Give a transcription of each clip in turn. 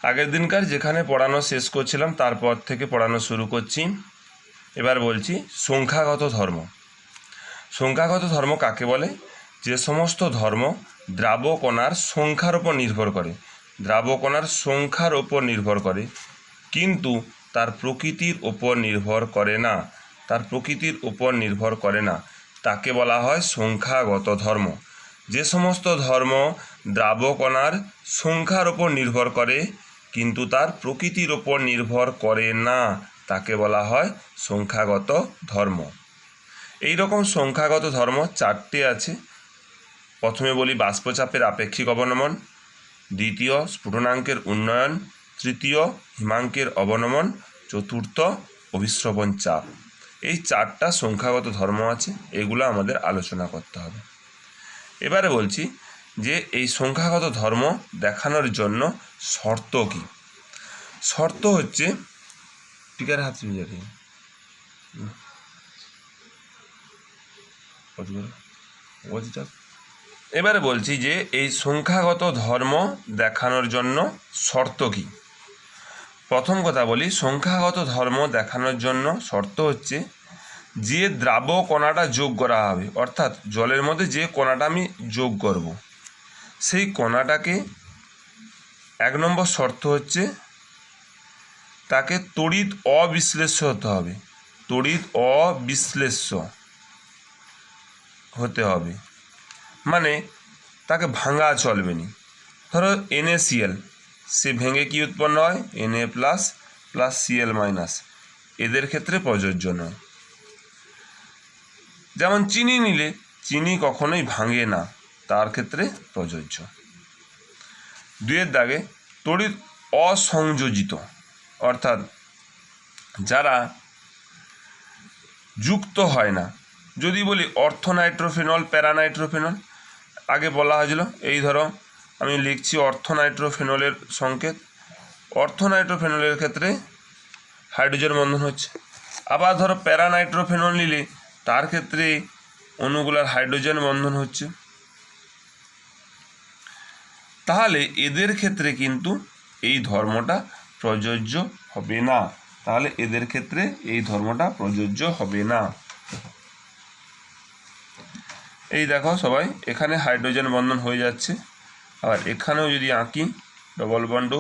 আগের দিনকার যেখানে পড়ানো শেষ করছিলাম তারপর থেকে পড়ানো শুরু করছি। এবার বলছি সংখ্যাগত ধর্ম। সংখ্যাগত ধর্ম কাকে বলে? যে সমস্ত ধর্ম দ্রাবকণার সংখ্যার ওপর নির্ভর করে, দ্রাবকণার সংখ্যার ওপর নির্ভর করে, কিন্তু তার প্রকৃতির ওপর নির্ভর করে না, তার প্রকৃতির ওপর নির্ভর করে না, তাকে বলা হয় সংখ্যাগত ধর্ম। যে সমস্ত ধর্ম দ্রাবকণার সংখ্যার ওপর নির্ভর করে কিন্তু তার প্রকৃতির ওপর নির্ভর করে না, তাকে বলা হয় সংখ্যাগত ধর্ম। এই রকম সংখ্যাগত ধর্ম চারটে আছে। প্রথমে বলি বাষ্পচাপের আপেক্ষিক অবনমন, দ্বিতীয় স্ফুটনাঙ্কের উন্নয়ন, তৃতীয় হিমাঙ্কের অবনমন, চতুর্থ অভিস্রবণ চাপ। এই চারটা সংখ্যাগত ধর্ম আছে, এগুলো আমাদের আলোচনা করতে হবে। এবারে বলছি যে এই সংখ্যাগত ধর্ম দেখানোর জন্য শর্ত কী? শর্ত হচ্ছে টিকার হাত এবারে বলছি যে এই সংখ্যাগত ধর্ম দেখানোর জন্য শর্ত কী। প্রথম কথা বলি, সংখ্যাগত ধর্ম দেখানোর জন্য শর্ত হচ্ছে যে দ্রাব কণাটা যোগ করা হবে, অর্থাৎ জলের মধ্যে যে কণাটা আমি যোগ করব, সেই কণাটাকে এক নম্বর শর্ত হচ্ছে তাকে তড়িৎ অবিশ্লেষ্য হতে হবে, তড়িৎ অবিশ্লেষ্য হতে হবে, মানে তাকে ভাঙা চলবে না। ধরো NaCl, সে ভেঙে কি উৎপন্ন হয়? Na plus plus Cl minus, এদের ক্ষেত্রে প্রযোজ্য নয়। যেমন চিনি নিলে চিনি কখনোই ভাঙে না, তার ক্ষেত্রে প্রযোজ্য। দুয়ের দাগে তড়িৎ অসংযোজিত, অর্থাৎ যারা যুক্ত হয় না। যদি বলি অর্থনাইট্রোফেনল, প্যারানাইট্রোফেনল, আগে বলা হয়েছিল, এই ধরো আমি লিখছি অর্থনাইট্রোফেনলের সংকেত, অর্থনাইট্রোফেনলের ক্ষেত্রে হাইড্রোজেন বন্ধন হচ্ছে। আবার ধরো প্যারানাইট্রোফেনল নিলে তার ক্ষেত্রে অণুগুলার হাইড্রোজেন বন্ধন হচ্ছে। তাহলে এদের ক্ষেত্রে কিন্তু এই ধর্মটা প্রযোজ্য হবে না, তাহলে এদের ক্ষেত্রে এই ধর্মটা প্রযোজ্য হবে না। এই দেখো সবাই, এখানে হাইড্রোজেন বন্ধন হয়ে যাচ্ছে, আর এখানেও যদি আঁকি ডবল বন্ড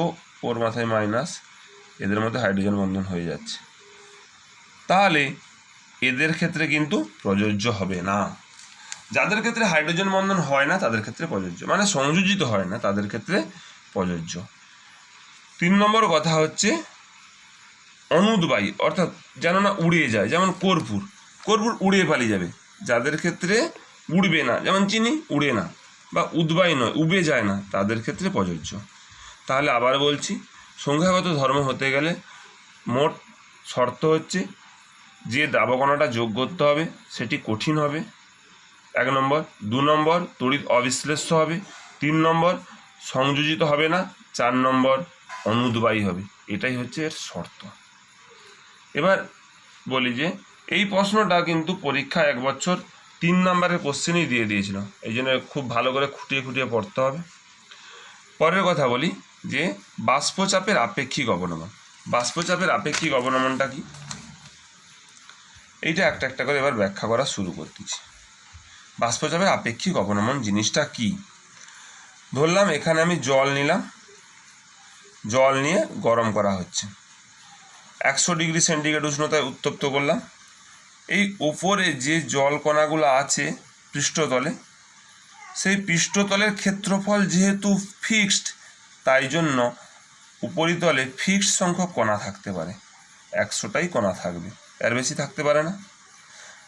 ওর মাথায় মাইনাস, এদের মধ্যে হাইড্রোজেন বন্ধন হয়ে যাচ্ছে, তাহলে এদের ক্ষেত্রে কিন্তু প্রযোজ্য হবে না। যাদের ক্ষেত্রে হাইড্রোজেন বন্ধন হয় না তাদের ক্ষেত্রে প্রযোজ্য, মানে সংযোজিত হয় না তাদের ক্ষেত্রে প্রযোজ্য। 3 নম্বর কথা হচ্ছে অনুদ্বায়ী, অর্থাৎ যেন না উড়ে যায়, যেমন কর্পূর, কর্পূর উড়ে পালিয়ে যাবে। যাদের ক্ষেত্রে উড়বে না, যেমন চিনি উড়ে না, বা উদ্বায়ী নয়, উবে যায় না, তাদের ক্ষেত্রে প্রযোজ্য। তাহলে আবার বলছি, সংখ্যাগত ধর্ম হতে গেলে মোট শর্ত হচ্ছে যে দ্রাবকণাটা যোগ করতে হবে সেটি কঠিন হবে, 1 নম্বর। 2 নম্বর তড়িৎ অবিশ্লেষ্য হবে, 3 নম্বর সংযোজিত হবে না, 4 নম্বর অনুদ্বায়ী হবে। এটাই হচ্ছে এর শর্ত। এবার বলি যে এই প্রশ্নটা কিন্তু পরীক্ষায় 1 বছর 3 নম্বরের কোশ্চেনই দিয়ে দিয়েছিল, এই জন্য খুব ভালো করে খুঁটিয়ে খুঁটিয়ে পড়তে হবে। পরের কথা বলি যে বাষ্পচাপের আপেক্ষিক অবনমন। বাষ্পচাপের আপেক্ষিক অবনমনটা কি, এইটা একটা একটা করে এবার ব্যাখ্যা করা শুরু করতেছি। বাষ্পচাপের আপেক্ষিক অবনমন জিনিসটা কি? ধরলাম এখানে আমি জল নিলাম, জল নিয়ে গরম করা হচ্ছে, 100 ডিগ্রি সেন্টিগ্রেড উষ্ণতায় উত্তপ্ত করলাম। এই উপরে যে জল কণাগুলো আছে পৃষ্ঠতলে, সেই পৃষ্ঠতলের ক্ষেত্রফল যেহেতু ফিক্সড, তাই জন্য উপরিতলে ফিক্সড সংখ্যক কণা থাকতে পারে, 100টাই কণা থাকবে, এর বেশি থাকতে পারে না।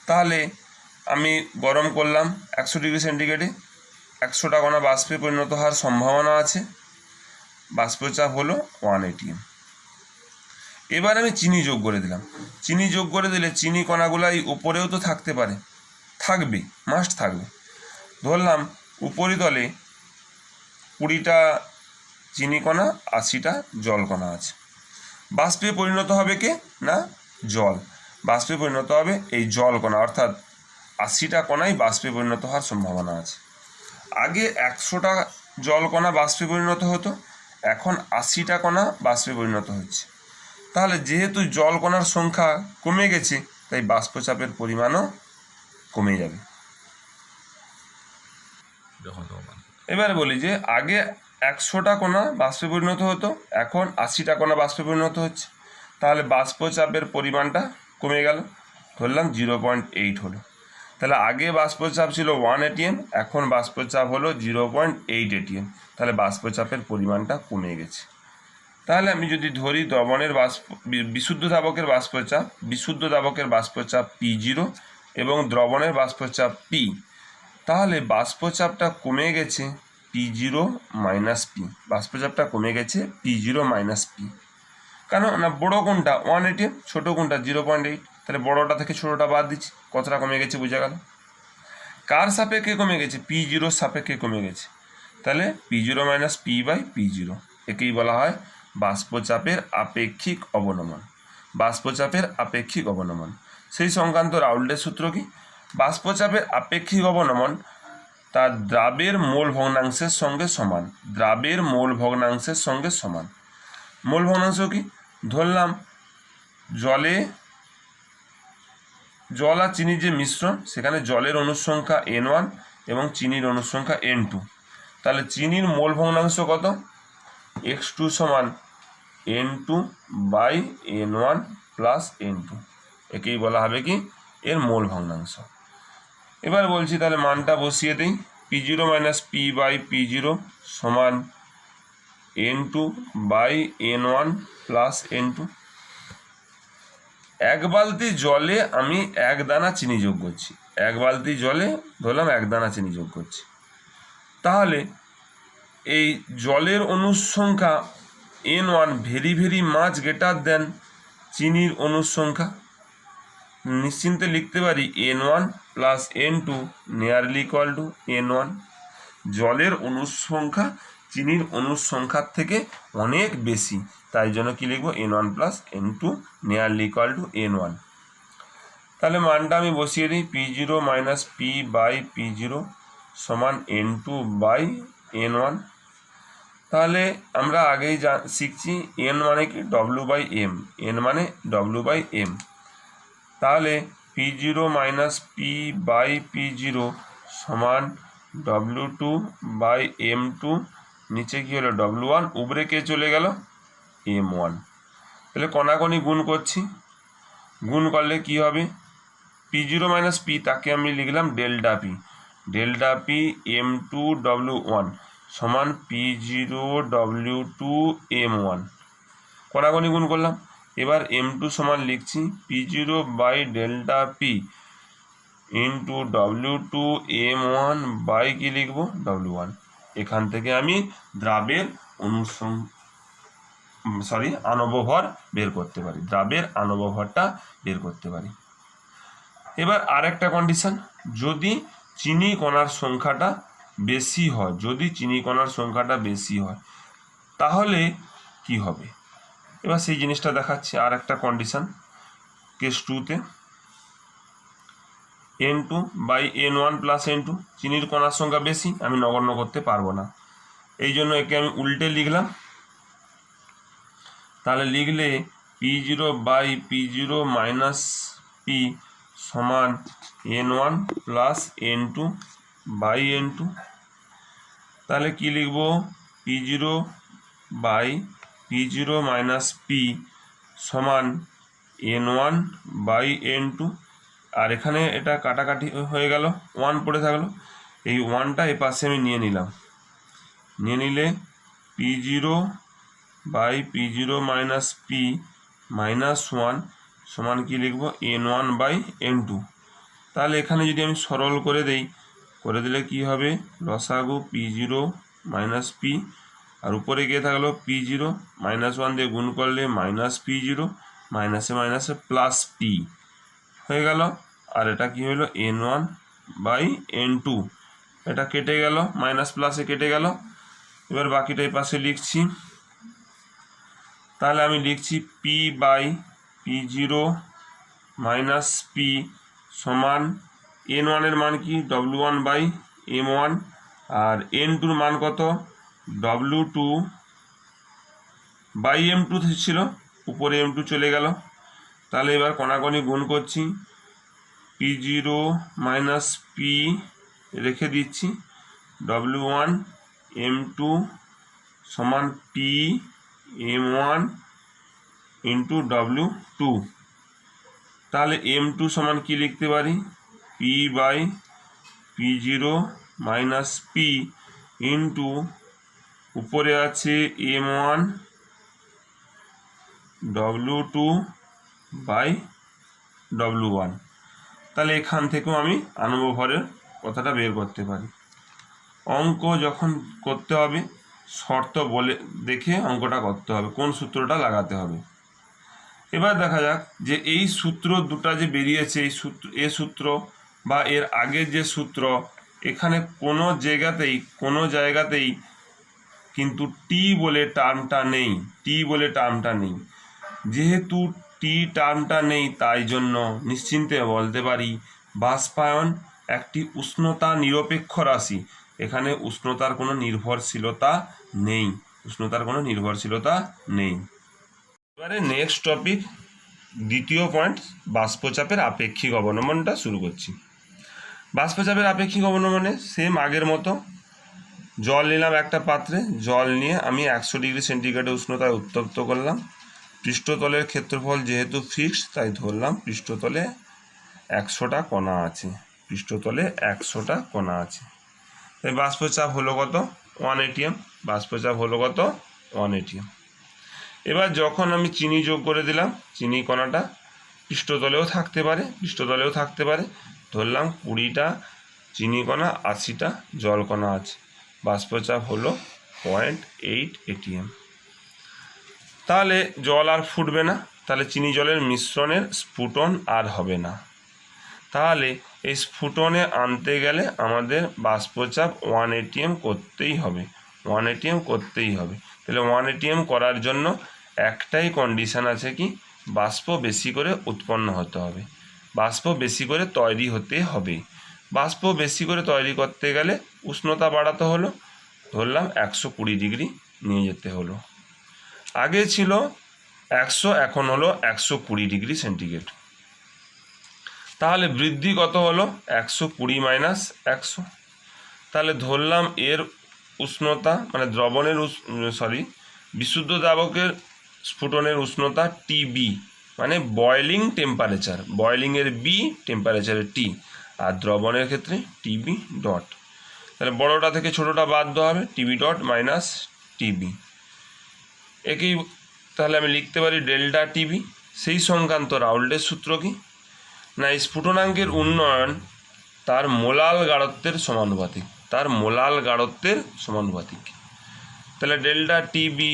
তাহলে আমি গরম করলাম 100 ডিগ্রি সেন্টিগ্রেডে, 100টা কণা বাষ্পে পরিণত হওয়ার সম্ভাবনা আছে, বাষ্পচাপ হলো 1 atm। এবার আমি চিনি যোগ করে দিলাম, চিনি যোগ করে দিলে চিনি কণাগুলো এই উপরেও তো থাকতে পারে, থাকবে, মাস্ট থাকবে। ধরলাম উপরিতলে 20টা চিনি কণা, 80টা জল কণা আছে। বাষ্পে পরিণত হবে কে না? জল। বাষ্পে পরিণত হবে এই জল কণা, অর্থাৎ 80টা কণাই বাষ্পে পরিণত হওয়ার সম্ভাবনা আছে। আগে 100টা জল কণা বাষ্পে পরিণত হতো, এখন 80টা কণা বাষ্পে পরিণত হচ্ছে। তাহলে যেহেতু জল কণার সংখ্যা কমে গেছে, তাই বাষ্পচাপের পরিমাণও কমে যাবে। এবার বলি যে আগে 100টা কণা বাষ্পে পরিণত হতো, এখন 80টা কণা বাষ্পে পরিণত হচ্ছে। তাহলে বাষ্পচাপের পরিমাণটা কমে গেল, ধরলাম 0.8 হলো। তাহলে আগে বাষ্পচাপ ছিল 1 atm, এখন বাষ্পচাপ হলো 0.8 atm। তাহলে বাষ্পচাপের পরিমাণটা কমে গেছে। তাহলে আমি যদি ধরি দ্রবণের বিশুদ্ধ দ্রাবকের বাষ্পচাপ P0 এবং দ্রবণের বাষ্পচাপ P, তাহলে বাষ্পচাপটা কমে গেছে P0 মাইনাস P। বাষ্পচাপটা কমে গেছে P0 মাইনাস P। কেন না, বড় কোনটা 1 atm, ছোটো কোনটা 0.8। তাহলে বড়টা থেকে ছোটোটা বাদ দিচ্ছি, কতটা কমে গেছে বোঝা গেল। কার সাপেক্ষে কমে গেছে? P0 সাপেক্ষে কমে গেছে। তাহলে P0 minus P by P0, একেই বলা হয় বাষ্পচাপের আপেক্ষিক অবনমন। বাষ্পচাপের আপেক্ষিক অবনমন সেই সংক্রান্ত রাউল্টের সূত্র কি? বাষ্পচাপের আপেক্ষিক অবনমন তার দ্রাবের মোল ভগ্নাংশের সঙ্গে সমান। দ্রাবের মোল ভগ্নাংশের সঙ্গে সমান। মোল ভগ্নাংশ কি? ধরলাম জল আর চিনির যে মিশ্রণ, সেখানে জলের অণুর সংখ্যা N1 এবং চিনির অণুর সংখ্যা N2। তাহলে চিনির মোল ভগ্নাংশ কত? X2 সমান N2 by N1 plus N2, একেই বলা হবে কি এর মোল ভগ্নাংশ। এবার বলছি তাহলে মানটা বসিয়ে দিই। P0 minus P by P0 সমান N2 by N1 plus N2। এক বালতি জলে আমি 1 দানা চিনি যোগ করছি। এক বালতি জলে ধরলাম 1 দানা চিনি যোগ করছি। তাহলে এই জলের অণুর সংখ্যা N1 very very much greater than চিনির অণুর সংখ্যা। নিশ্চিন্তে লিখতে পারি N1 plus N2 nearly equal to N1। জলের অণুর সংখ্যা চিনির অণুর সংখ্যার থেকে অনেক বেশি, তাই জন্য কি লিখবো? N1 plus N2 nearly equal to N1। তাহলে মানটা আমি বসিয়ে দিই। P0 minus P by P0 সমান N2 বাই N1। তাহলে আমরা আগেই শিখছি N মানে কি? W by M। N মানে W বাই M। তাহলে P0 minus P by P0 সমান W2 বাই M2, নিচে কি হলো W1, উপরে কে চলে গেল? M1। তাহলে কণাকণি গুণ করছি, গুণ করলে কি হবে? P0 মাইনাস P, তাকে আমি লিখলাম delta P। Delta P M2 W1 সমান P0 W2 M1। কণাকণি গুণ করলাম। এবার M2 সমান লিখছি P0 by delta P into W2 M1 by কি লিখবো? W1। এখান থেকে আমি দ্রাবের আণবভর বের করতে পারি। দ্রাবের আণবভরটা বের করতে পারি। এবার আরেকটা কন্ডিশন, যদি চিনি কণার সংখ্যাটা বেশি হয়, তাহলে কি হবে? এবার সেই জিনিসটা দেখাচ্ছি। আর একটা কন্ডিশন কেস 2তে N2 by N1 plus N2, চিনির কণার সংখ্যা বেশি, আমি নগণ্য করতে পারবো না, এই জন্য একে আমি উল্টে লিখলাম। তাহলে লিখলে P0 by P0 minus P সমান N1 plus N2 by N2। তাহলে কি লিখবো? P0 by P0 minus P সমান N1 বাই N2। আর এখানে এটা কাটাকাটি হয়ে গেল, 1 পড়ে থাকলো। এই 1টা এ পাশে আমি নিয়ে নিলাম। নিয়ে নিলে P0 by P0 minus P minus 1 সমান কি লিখবো? N1 by N2। তাহলে এখানে যদি আমি সরল করে দিলে কি হবে? লসাগু P0 মাইনাস P, আর উপরে গিয়ে থাকলো P0 মাইনাস 1 দিয়ে গুণ করলে মাইনাস P0, মাইনাসে মাইনাসে প্লাস P হয়ে গেল। আর এটা কি হলো? N1 by N2। এটা কেটে গেল, মাইনাস প্লাসে কেটে গেল। এবার বাকিটা এই পাশে লিখছি। তাহলে আমি লিখছি P by P0 minus P সমান N1 এর মান কি? W1 by M1, R N2 এর মান কত? W2 বাই M2 ছিল, উপরে M2 চলে গেল। তাহলে এবার কণাকণি গুণ করছি, P0 মাইনাস পি রেখে দিচ্ছি, W1 M2 সমান পি M1 ইন্টু W2। তাহলে M2 সমান কি লিখতে পারি, P by P0 minus P into উপরে আছে M1 W2 বাই W1। তাহলে এখান থেকেও আমি আণবিক ভরের কথাটা বের করতে পারি। অঙ্ক যখন করতে হবে শর্ত বলে দেখে অঙ্কটা করতে হবে, কোন সূত্রটা লাগাতে হবে। এবার দেখা যাক যে এই সূত্র দুটা যে বেরিয়েছে, এই সূত্র বা এর আগের যে সূত্র, এখানে কোনো জায়গাতেই কিন্তু টি বলে টার্মটা নেই। যেহেতু টি টার্মটা নেই, তাই জন্য নিশ্চিন্তে বলতে পারি বাষ্পায়ন একটি উষ্ণতা নিরপেক্ষ রাশি। এখানে উষ্ণতার কোনো নির্ভরশীলতা নেই। এবারে নেক্সট টপিক, দ্বিতীয় পয়েন্ট, বাষ্পচাপের আপেক্ষিক অবনমনটা শুরু করছি। বাষ্পচাপের আপেক্ষিক অবনমনে সেম আগের মতো জল নিলাম একটা পাত্রে, জল নিয়ে আমি 100 ডিগ্রি সেন্টিগ্রেডের উষ্ণতায় উত্তপ্ত করলাম। পৃষ্ঠতলের ক্ষেত্রফল যেহেতু ফিক্সড, তাই ধরলাম পৃষ্ঠতলে 100টা কণা আছে। তাই বাষ্পচাপ হলো কত, 1 atm। এবার যখন আমি চিনি যোগ করে দিলাম, চিনি কণাটা পৃষ্ঠতলেও থাকতে পারে, ধরলাম 20টা চিনি কণা, 80টা জল কণা আছে। বাষ্পচাপ হলো 0.8 atm। তাহলে জল আর ফুটবে না, তাহলে চিনি জলের মিশ্রণের স্ফুটন আর হবে না। তাহলে এই স্ফুটনে আনতে গেলে আমাদের বাষ্পচাপ 1 atm করতেই হবে। তাহলে 1 atm করার জন্য একটাই কন্ডিশন আছে, কি, বাষ্প বেশি করে উৎপন্ন হতে হবে, বাষ্প বেশি করে তৈরি হতে হবে। বাষ্প বেশি করে তৈরি করতে গেলে উষ্ণতা বাড়াতে হলো, ধরলাম 120 ডিগ্রি নিয়ে যেতে হলো। আগে ছিল 100, এখন হলো 120 ডিগ্রি সেন্টিগ্রেড। তাহলে বৃদ্ধি কত হলো, 120 মাইনাস 100। তাহলে ধরলাম এর উষ্ণতা মানে বিশুদ্ধ দ্রাবকের স্ফুটনের উষ্ণতা টিবি, মানে বয়লিং টেম্পারেচার, বয়লিংয়ের বি, টেম্পারেচারের টি, আর দ্রবণের ক্ষেত্রে টিবি ডট। তাহলে বড়টা থেকে ছোটোটা বাদ দেওয়া হবে, টিবি ডট মাইনাস টিবি। একেই তাহলে আমি লিখতে পারি ডেল্টা টিবি। সেই সংক্রান্ত রাউল্টের সূত্র কি না, স্ফুটনাঙ্কের উন্নয়ন তার মোলাল গাঢ়ত্বের সমানুপাতিক। তাহলে ডেল্টা টিবি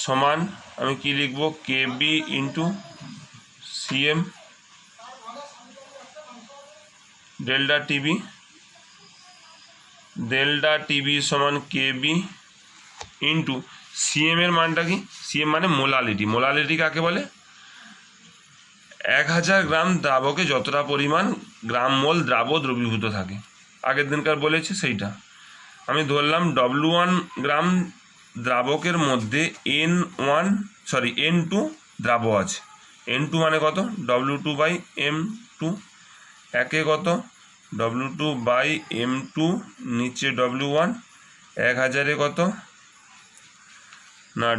সমান আমি কি লিখব, KB into CM. Delta TB সমান কেবি ইন্টু সিএম এর মানটা কি, সিএম মানে মোলালিটি কাকে বলে, 1000 গ্রাম দ্রাবকে যতটা পরিমাণ গ্রাম মোল দ্রবীভূত থাকে, আগের দিনকার বলেছি সেইটা। আমি ধরলাম W1 গ্রাম দ্রাবকের মধ্যে N2 দ্রাব আছে। N2 মানে কত, W2 বাই M2। একে কত, W2 বাই M2, নিচে W1, 1000-এ কত না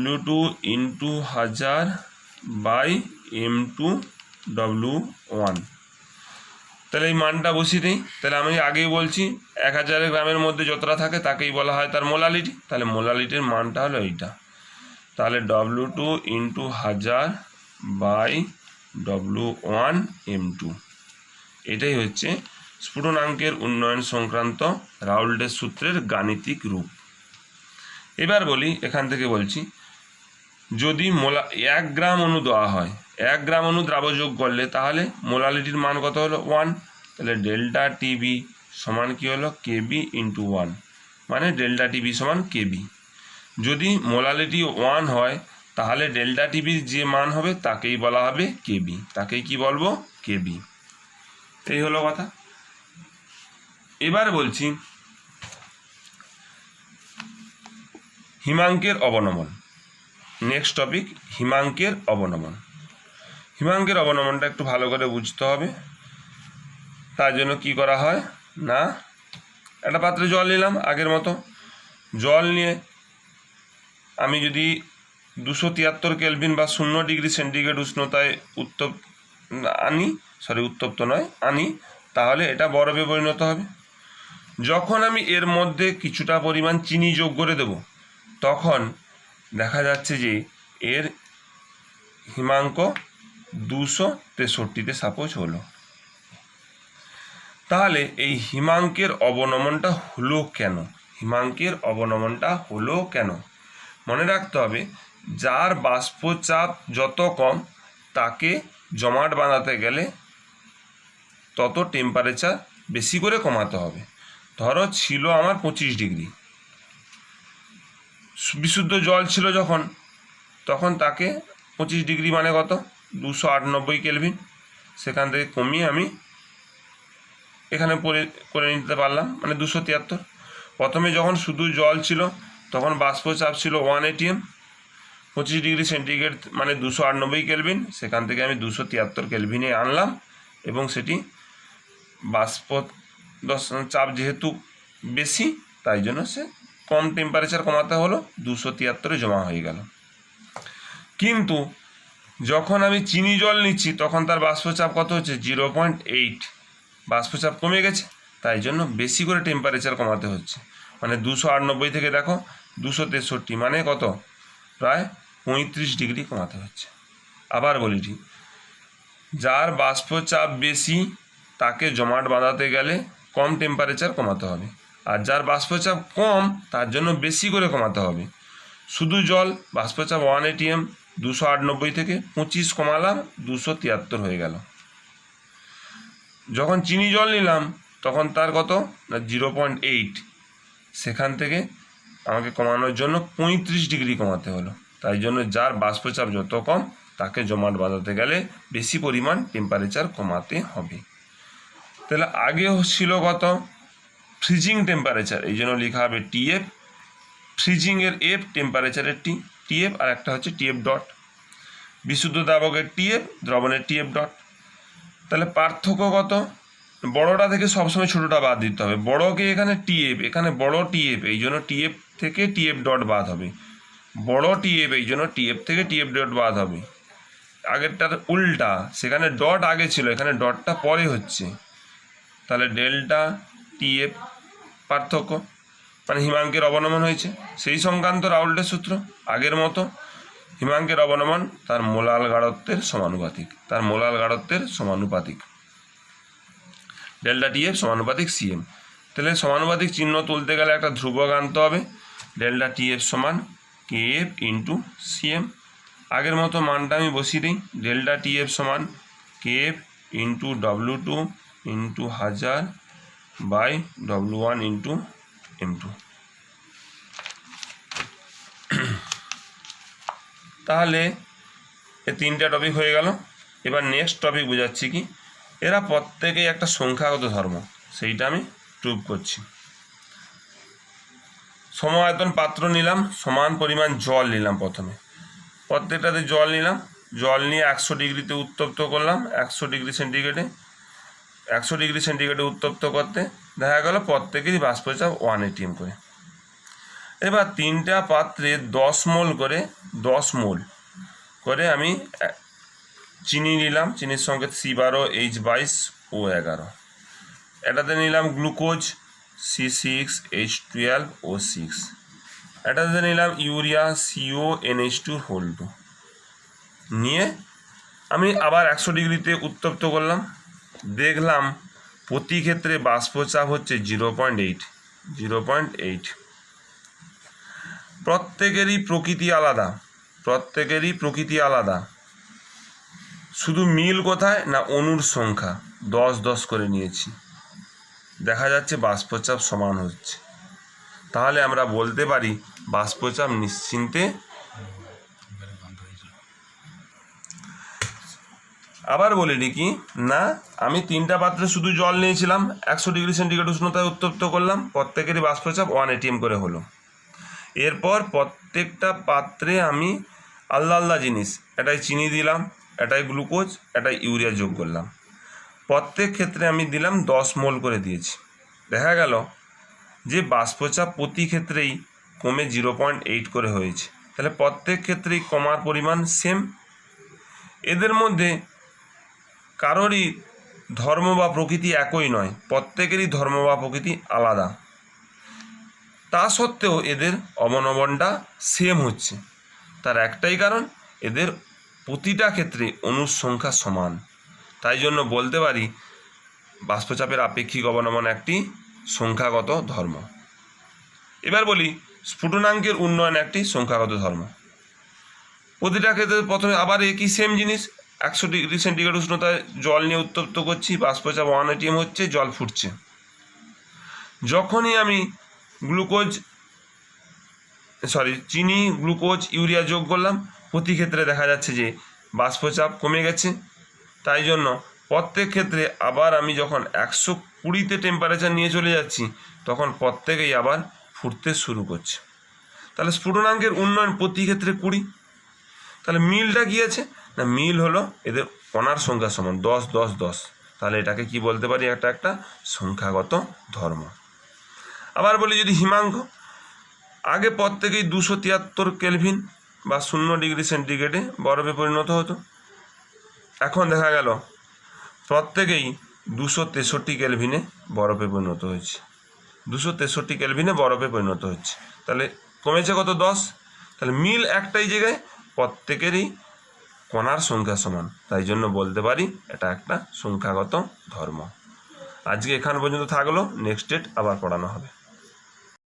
W2 into 1000 by M2 W1। তাহলে এই মানটা বসিয়ে দিই। তাহলে আমি আগেই বলছি 1000 গ্রামের মধ্যে যতটা থাকে তাকেই বলা হয় তার মোলালিটি। তাহলে মোলালিটির মানটা হলো এইটা। তাহলে W2 into 1000 by W1 M2, এটাই হচ্ছে স্ফুটনাঙ্কের উন্নয়ন সংক্রান্ত রাউল্টের সূত্রের গাণিতিক রূপ। এবার বলি, এখান থেকে বলছি, যদি 1 গ্রাম অণু দেওয়া হয়, 1 গ্রাম অণু দ্রাব যোগ করলে তাহলে মোলালিটির মান কত হলো, 1। তাহলে ডেল্টা টিবি সমান কি হলো, কেবি ইন্টু 1, মানে ডেল্টা টিবি সমান কেবি। যদি মোলালিটি 1 হয় তাহলে ডেল্টা টিবির যে মান হবে তাকেই বলা হবে কেবি, তাকেই কি বলবো, কেবি। এই হলো কথা। এবার বলছি হিমাঙ্কের অবনমন। Next topic হিমাঙ্কের অবনমন। হিমাঙ্কের অবনমনটা একটু ভালো করে বুঝতে হবে। তার জন্য কি করা হয় না, একটা পাত্রে জল নিলাম, আগের মতো জল নিয়ে আমি যদি 273 কেলভিন বা 0 ডিগ্রি সেন্টিগ্রেড উষ্ণতায় উত্তপ্ত আনি, তাহলে এটা বরফে পরিণত হবে। যখন আমি এর মধ্যে কিছুটা পরিমাণ চিনি যোগ করে দেব, তখন দেখা যাচ্ছে যে এর হিমাঙ্ক 263-তে সাপোজ হলো। তাহলে এই হিমাঙ্কের অবনমনটা হলো কেন? হিমাঙ্কের অবনমনটা হলো কেন? মনে রাখতে হবে, যার বাষ্পচাপ যত কম তাকে জমাট বাঁধাতে গেলে তত টেম্পারেচার বেশি করে কমাতে হবে। ধরো ছিল আমার 25 ডিগ্রি, বিশুদ্ধ জল ছিল তখন তাকে 25 ডিগ্রি মানে কত, 298 কেলভিন, সেখান থেকে কমিয়ে আমি এখানে করে নিতে পারলাম, মানে 273। প্রথমে যখন শুধু জল ছিল তখন বাষ্পচাপ ছিল 1 atm, 25 ডিগ্রি সেন্টিগ্রেড মানে 298 কেলভিন, সেখান থেকে আমি 273 কেলভিনে আনলাম এবং সেটি চাপ যেহেতু বেশি তাই জন্য সে কম টেম্পারেচার কমাতে হলো, 273-এ জমা হয়ে গেল। কিন্তু যখন আমি চিনি জল নিচ্ছি তখন তার বাষ্পচাপ কত হচ্ছে, 0.8, বাষ্পচাপ কমে গেছে, তাই জন্য বেশি করে টেম্পারেচার কমাতে হচ্ছে। মানে 298 থেকে দেখো 263, মানে কত, প্রায় 35 ডিগ্রি কমাতে হচ্ছে। আবার বলি, ঠিক, যার বাষ্পচাপ বেশি তাকে জমাট বাঁধাতে গেলে কম টেম্পারেচার কমাতে হবে, আর যার বাষ্পচাপ কম তার জন্য বেশি করে কমাতে হবে। শুধু জল বাষ্পচাপ 1 atm, 298 থেকে 25 কমালাম, 273 হয়ে গেল। যখন চিনি জল নিলাম তখন তার কত না 0.8, সেখান থেকে আমাকে কমানোর জন্য 35 ডিগ্রি কমাতে হলো। তাই জন্য যার বাষ্পচাপ যত কম তাকে জমাট বাঁধাতে গেলে বেশি পরিমাণ টেম্পারেচার কমাতে হবে। তাহলে আগে ছিল কত, ফ্রিজিং টেম্পারেচার, এই জন্য লেখা হবে টিএফ, ফ্রিজিংয়ের এফ, টেম্পারেচারের টিএফ, আর একটা হচ্ছে টিএফ ডট। বিশুদ্ধ দ্রাবকের টিএফ, দ্রবণের টিএফ ডট। তাহলে পার্থক্য কত, বড়টা থেকে সবসময় ছোটোটা বাদ দিতে হবে। বড়কে এখানে টিএফ, এখানে বড় টিএফ, এই জন্য টিএফ থেকে টিএফ ডট বাদ হবে। বড় টিএফ, এই জন্য টিএফ থেকে টিএফ ডট বাদ হবে। আগেরটার উল্টা, সেখানে ডট আগে ছিল, এখানে ডটটা পরে হচ্ছে। তাহলে ডেল্টা টিএফ পার্থক্য, মানে হিমাঙ্কের অবনমন হয়েছে। সেই সংক্রান্ত রাউল্টের সূত্র আগের মতো, হিমাঙ্কের অবনমন তার মোলাল গাঢ়ত্বের সমানুপাতিক, ডেল্টা টিএফ সমানুপাতিক সিএম। তাহলে সমানুপাতিক চিহ্ন তুলতে গেলে একটা ধ্রুবক আনতে হবে, ডেল্টা টিএফ সমান কেএফ ইন্টু সিএম। আগের মতো মানটা আমি বসিয়ে দিই, ডেল্টা টিএফ সমান KF into W2 into 1000 by W1 into M2। তাহলে এই 3টা টপিক হয়ে গেল। এবার নেক্সট টপিক বোঝাচ্ছি কি, এরা প্রত্যেকেই একটা সংখ্যাগত ধর্ম, সেইটা আমি প্রুভ করছি। সম-আয়তন পাত্র নিলাম, সমান পরিমাণ জল নিলাম, প্রথমে প্রত্যেকটাতে জল নিলাম, জল নিয়ে 100 ডিগ্রিতে উত্তপ্ত করলাম, 100 ডিগ্রি সেন্টিগ্রেডে উত্তপ্ত করতে দেখা গেল প্রত্যেকেরই বাষ্পচাপ 1 atm করে। এবার 3টা পাত্রে 10 মোল করে আমি চিনি নিলাম, চিনির সঙ্গে C12, H22, O11। এটাতে নিলাম গ্লুকোজ C6H12O6, এটাতে নিলাম ইউরিয়া CONH2 নিয়ে আমি আবার 100 ডিগ্রিতে উত্তপ্ত করলাম, দেখলাম প্রতি ক্ষেত্রে বাষ্পচাপ হচ্ছে 0.8। প্রত্যেকেরই প্রকৃতি আলাদা, শুধু মিল কোথায় না, অণুর সংখ্যা 10 করে নিয়েছি, দেখা যাচ্ছে বাষ্পচাপ সমান হচ্ছে। তাহলে আমরা বলতে পারি বাষ্পচাপ নিশ্চিন্তে। আবার বলি কি না, আমি 3টা পাত্রে শুধু জল নিয়েছিলাম, 100 ডিগ্রি সেন্টিগ্রেড উষ্ণতায় উত্তপ্ত করলাম, প্রত্যেকেরই বাষ্পচাপ 1 atm করে হলো। এরপর প্রত্যেকটা পাত্রে আমি আলাদা আলাদা জিনিস, এটাই চিনি দিলাম, এটাই গ্লুকোজ, এটাই ইউরিয়া যোগ করলাম, প্রত্যেক ক্ষেত্রে আমি দিলাম 10 মোল করে দিয়েছি। দেখা গেল যে বাষ্পচাপ প্রতি ক্ষেত্রেই কমে 0.8 করে হয়েছে। তাহলে প্রত্যেক ক্ষেত্রেই কমার পরিমাণ সেম। এদের মধ্যে কারোরই ধর্ম বা প্রকৃতি একই নয়, প্রত্যেকেরই ধর্ম বা প্রকৃতি আলাদা। তা সত্ত্বেও এদের অবনমনটা সেম হচ্ছে। তার একটাই কারণ, এদের প্রতিটা ক্ষেত্রে অণুর সংখ্যা সমান। তাই জন্য বলতে পারি বাষ্পচাপের আপেক্ষিক অবনমন একটি সংখ্যাগত ধর্ম। এবার বলি স্ফুটনাঙ্কের উন্নয়ন একটি সংখ্যাগত ধর্ম। প্রতিটা ক্ষেত্রে প্রথমে আবার একই সেম জিনিস, 100 ডিগ্রি সেন্টিগ্রেড উষ্ণতায় জল নিয়ে উত্তপ্ত করছি, বাষ্পচাপ 1 atm হচ্ছে, জল ফুটছে। যখনই আমি চিনি, গ্লুকোজ, ইউরিয়া যোগ করলাম, প্রতি ক্ষেত্রে দেখা যাচ্ছে যে বাষ্পচাপ কমে গেছে। তাই জন্য প্রত্যেক ক্ষেত্রে আবার আমি যখন 120-তে টেম্পারেচার নিয়ে চলে যাচ্ছি, তখন প্রত্যেকেই আবার ফুটতে শুরু করছে। তাহলে স্ফুটনাঙ্কের উন্নয়ন প্রতি ক্ষেত্রে 20। তাহলে মিলটা কী আছে না, মিল হলো এদের কণার সংখ্যা সমান 10 10 10। তাহলে এটাকে কি বলতে পারি, একটা সংখ্যাগত ধর্ম। আবার বলি যদি হিমাঙ্ক, আগে প্রত্যেকেই 273 কেলভিন বা 0 ডিগ্রি সেন্টিগ্রেডে বরফে পরিণত হতো। এখন দেখা গেল প্রত্যেকেই 263 কেলভিনে বরফে পরিণত হয়েছে, 263 কেলভিনে বরফে পরিণত হচ্ছে। তাহলে কমেছে কত, 10। তাহলে মিল একটাই জায়গায়, প্রত্যেকেরই কণার সংখ্যা সমান। তাই জন্য বলতে পারি এটা একটা সংখ্যাগত ধর্ম। আজকে এখান পর্যন্ত থাকলো, নেক্সট ডেট আবার পড়ানো হবে।